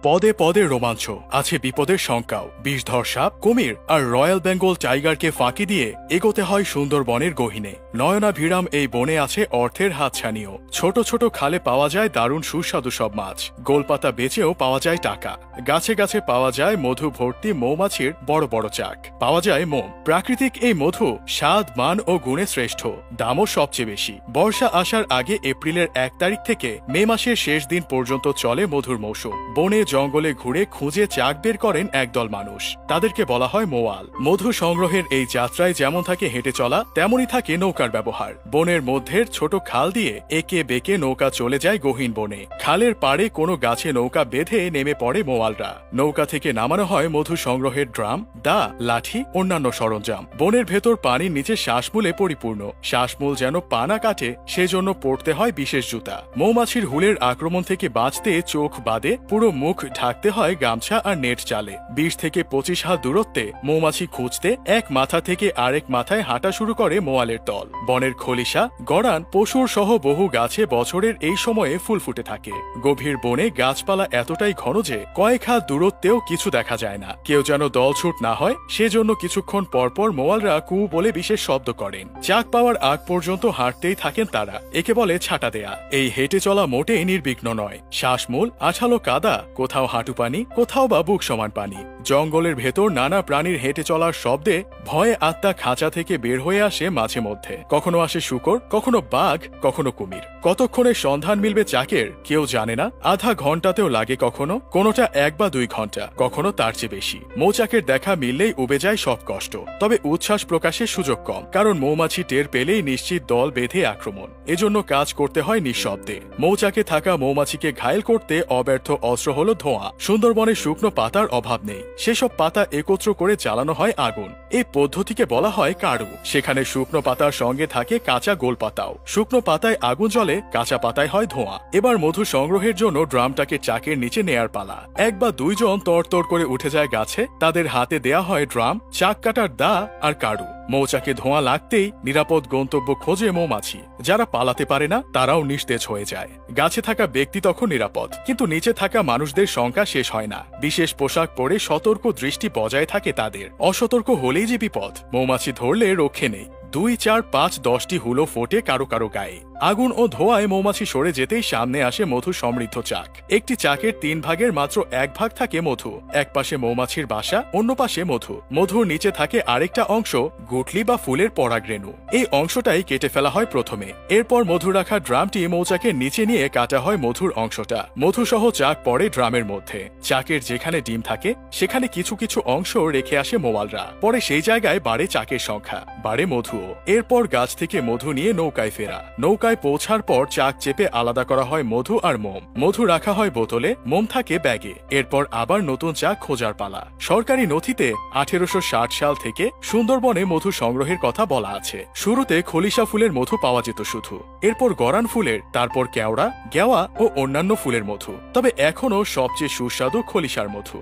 পদে পদে রোমাঞ্চ, আছে বিপদের শঙ্কাও। বিষধর সাপ, কুমির আর রয়্যাল বেঙ্গল টাইগারকে ফাঁকি দিয়ে এগোতে হয় সুন্দরবনের গহীনে। নয়নাভিরাম এই বনে আছে অর্থের হাতছানিও। ছোট ছোট খালে পাওয়া যায় দারুণ সুস্বাদু সব মাছ। গোলপাতা বেচেও পাওয়া যায় টাকা। গাছে গাছে পাওয়া যায় মধু ভর্তি মৌমাছির বড় বড় চাক। পাওয়া যায় মোম। প্রাকৃতিক এই মধু স্বাদ, মান ও গুণে শ্রেষ্ঠ, দামও সবচেয়ে বেশি। বর্ষা আসার আগে এপ্রিলের 1 তারিখ থেকে মে মাসের শেষ দিন পর্যন্ত চলে মধুর মৌসুম। বনে জঙ্গলে ঘুরে খুঁজে চাক বের করেন একদল মানুষ, তাদেরকে বলা হয় মোয়াল। মধু সংগ্রহের এই যাত্রায় যেমন থাকে হেঁটে চলা, তেমনই থাকে নৌকার ব্যবহার। বনের মধ্যের ছোট খাল দিয়ে একে বেঁকে নৌকা চলে যায় গহীন বনে। খালের পাড়ে কোনো গাছে নৌকা বেঁধে নেমে পড়ে মোয়ালরা। নৌকা থেকে নামানো হয় মধু সংগ্রহের ড্রাম, দা, লাঠি, অন্যান্য সরঞ্জাম। বনের ভেতর পানির নিচে শ্বাসমূলে পরিপূর্ণ। শ্বাসমূল যেন পা না কাটে, সেজন্য পড়তে হয় বিশেষ জুতা। মৌমাছির হুলের আক্রমণ থেকে বাঁচতে চোখ বাদে পুরো মুখ ঢাকতে হয় গামছা আর নেট চালে। 20 থেকে 25 হাত দূরত্বে মৌমাছি খুঁজতে এক মাথা থেকে আরেক মাথায় হাঁটা শুরু করে মোয়ালের দল। বনের খলিশা, গড়ান, পশুর সহ বহু গাছে বছরের এই সময়ে ফুল ফুটে থাকে। গভীর বনে গাছপালা এতটাই ঘন যে কয়েক হাত দূরত্বেও কিছু দেখা যায় না। কেউ যেন দলছুট না হয় সেজন্য কিছুক্ষণ পরপর মোয়ালরা কু বলে বিশেষ শব্দ করেন। চাক পাওয়ার আগ পর্যন্ত হাঁটতেই থাকেন তারা। একে বলে ছাটা দেয়া। এই হেঁটে চলা মোটেই নির্বিঘ্ন নয়। শ্বাসমূল, আঠালো কাদা, কোথাও হাঁটু পানি, কোথাও বা বুক সমান পানি। জঙ্গলের ভেতর নানা প্রাণীর হেঁটে চলার শব্দে ভয়ে আত্মা খাঁচা থেকে বের হয়ে আসে মাঝে মধ্যে। কখনো আসে শূকর, কখনো বাঘ, কখনো কুমির। কতক্ষণে সন্ধান মিলবে চাকের কেউ জানে না। আধা ঘন্টাতেও লাগে কখনো, কোনোটা 1 বা 2 ঘন্টা, কখনো তার চেয়ে বেশি। মৌচাকের দেখা মিললেই উবে যায় সব কষ্ট। তবে উচ্ছ্বাস প্রকাশের সুযোগ কম, কারণ মৌমাছি টের পেলেই নিশ্চিত দল বেঁধে আক্রমণ। এজন্য কাজ করতে হয় নিঃশব্দে। মৌচাকে থাকা মৌমাছিকে ঘায়েল করতে অব্যর্থ অস্ত্র হলো ধোঁয়া। সুন্দরবনে শুকনো পাতার অভাব নেই। সেসব পাতা একত্র করে জ্বালানো হয় আগুন। এই পদ্ধতিকে বলা হয় কাড়ু। সেখানে শুকনো পাতার সঙ্গে থাকে কাঁচা গোল পাতাও। শুকনো পাতায় আগুন জ্বলে, কাঁচা পাতায় হয় ধোঁয়া। এবার মধু সংগ্রহের জন্য ড্রামটাকে চাকের নিচে নেয়ার পালা। 1 বা 2 জন তরতর করে উঠে যায় গাছে। তাদের হাতে দেয়া হয় ড্রাম, চাক কাটার দা আর কাড়ু। মৌচাকে ধোঁয়া লাগতেই নিরাপদ গন্তব্য খোঁজে মৌমাছি। যারা পালাতে পারে না তারাও নিস্তেজ হয়ে যায়। গাছে থাকা ব্যক্তি তখন নিরাপদ, কিন্তু নিচে থাকা মানুষদের শঙ্কা শেষ হয় না। বিশেষ পোশাক পরে সতর্ক দৃষ্টি বজায় থাকে তাদের। অসতর্ক হলেই যে বিপদ। মৌমাছি ধরলে রক্ষে নেই। 2, 4, 5, 10টি হুলো ফোটে কারো কারো গায়ে। আগুন ও ধোঁয়ায় মৌমাছি সরে যেতেই সামনে আসে মধু সমৃদ্ধ চাক। একটি চাকের 3 ভাগের মাত্র 1 ভাগ থাকে মধু। এক পাশে মৌমাছির বাসা, অন্য পাশে মধু। মধুর নিচে থাকে আরেকটা অংশ, গুটলি বা ফুলের পরাগরেণু। এই অংশটাই কেটে ফেলা হয় প্রথমে। এরপর মধু রাখা ড্রামটি মৌচাকের নিচে নিয়ে কাটা হয় মধুর অংশটা। মধু সহ চাক পড়ে ড্রামের মধ্যে। চাকের যেখানে ডিম থাকে সেখানে কিছু কিছু অংশ রেখে আসে মোয়ালরা। পরে সেই জায়গায় বাড়ে চাকের সংখ্যা, বাড়ে মধু। এরপর গাছ থেকে মধু নিয়ে নৌকায় ফেরা। নৌকায় পৌঁছার পর চাক চেপে আলাদা করা হয় মধু আর মোম। মধু রাখা হয় বোতলে, মোম থাকে ব্যাগে। এরপর আবার নতুন চাক খোঁজার পালা। সরকারি নথিতে 1860 সাল থেকে সুন্দরবনে মধু সংগ্রহের কথা বলা আছে। শুরুতে খলিশা ফুলের মধু পাওয়া যেত শুধু। এরপর গরান ফুলের, তারপর কেওড়া, গেওয়া ও অন্যান্য ফুলের মধু। তবে এখনো সবচেয়ে সুস্বাদু খলিশার মধু।